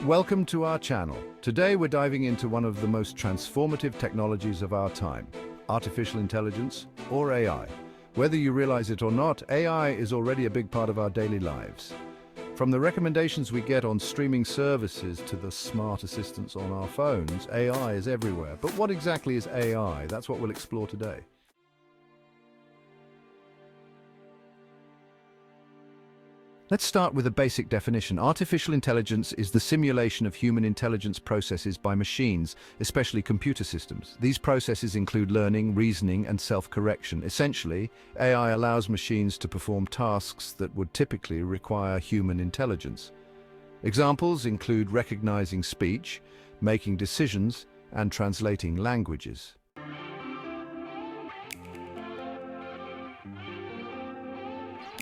Welcome to our channel. Today we're diving into one of the most transformative technologies of our time, artificial intelligence, or AI. Whether you realize it or not, AI is already a big part of our daily lives. From the recommendations we get on streaming services to the smart assistants on our phones, AI is everywhere. But what exactly is AI? That's what we'll explore today. Let's start with a basic definition. Artificial intelligence is the simulation of human intelligence processes by machines, especially computer systems. These processes include learning, reasoning, and self-correction. Essentially, AI allows machines to perform tasks that would typically require human intelligence. Examples include recognizing speech, making decisions, and translating languages.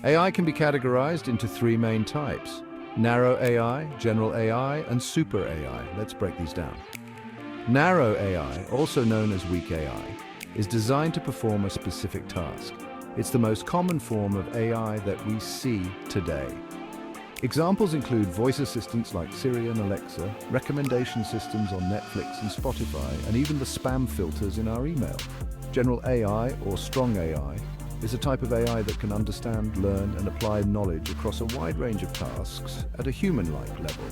AI can be categorized into three main types: narrow AI, general AI, and super AI. Let's break these down. Narrow AI, also known as weak AI, is designed to perform a specific task. It's the most common form of AI that we see today. Examples include voice assistants like Siri and Alexa, recommendation systems on Netflix and Spotify, and even the spam filters in our email. General AI, or strong AI, is a type of AI that can understand, learn, and apply knowledge across a wide range of tasks at a human-like level.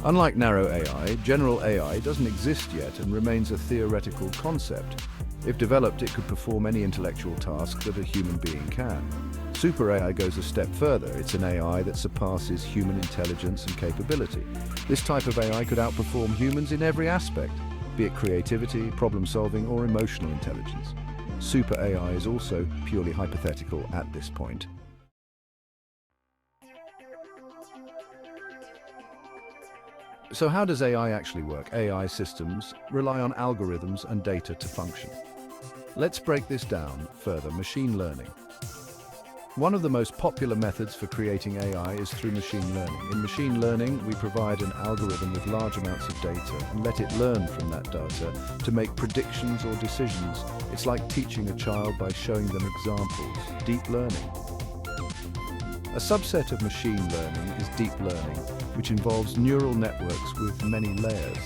Unlike narrow AI, general AI doesn't exist yet and remains a theoretical concept. If developed, it could perform any intellectual task that a human being can. Super AI goes a step further. It's an AI that surpasses human intelligence and capability. This type of AI could outperform humans in every aspect, be it creativity, problem-solving, or emotional intelligence. Super AI is also purely hypothetical at this point. So how does AI actually work? AI systems rely on algorithms and data to function. Let's break this down further. Machine learning. One of the most popular methods for creating AI is through machine learning. In machine learning, we provide an algorithm with large amounts of data and let it learn from that data to make predictions or decisions. It's like teaching a child by showing them examples. Deep learning. A subset of machine learning is deep learning, which involves neural networks with many layers.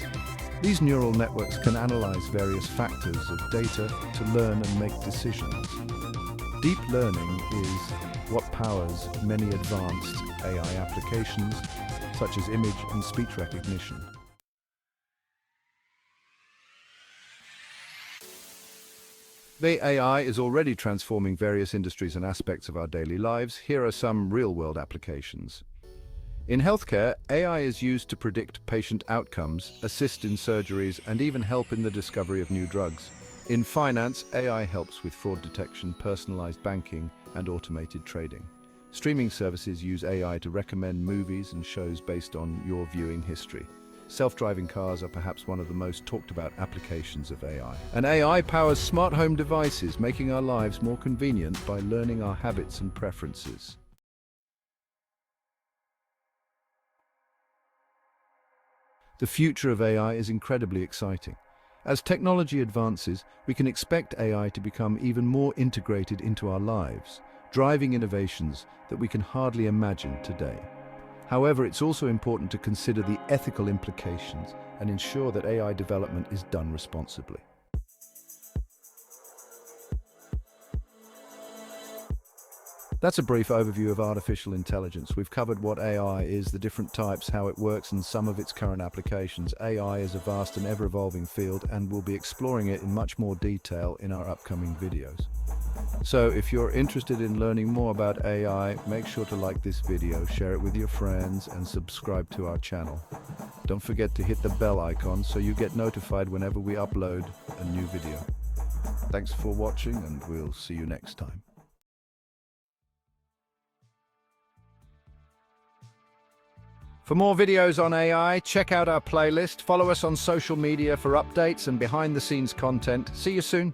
These neural networks can analyze various factors of data to learn and make decisions. Deep learning is what powers many advanced AI applications, such as image and speech recognition. The AI is already transforming various industries and aspects of our daily lives. Here are some real-world applications. In healthcare, AI is used to predict patient outcomes, assist in surgeries, and even help in the discovery of new drugs. In finance, AI helps with fraud detection, personalized banking, and automated trading. Streaming services use AI to recommend movies and shows based on your viewing history. Self-driving cars are perhaps one of the most talked about applications of AI. And AI powers smart home devices, making our lives more convenient by learning our habits and preferences. The future of AI is incredibly exciting. As technology advances, we can expect AI to become even more integrated into our lives, driving innovations that we can hardly imagine today. However, it's also important to consider the ethical implications and ensure that AI development is done responsibly. That's a brief overview of artificial intelligence. We've covered what AI is, the different types, how it works, and some of its current applications. AI is a vast and ever-evolving field, and we'll be exploring it in much more detail in our upcoming videos. So if you're interested in learning more about AI, make sure to like this video, share it with your friends, and subscribe to our channel. Don't forget to hit the bell icon so you get notified whenever we upload a new video. Thanks for watching, and we'll see you next time. For more videos on AI, check out our playlist, follow us on social media for updates and behind-the-scenes content. See you soon.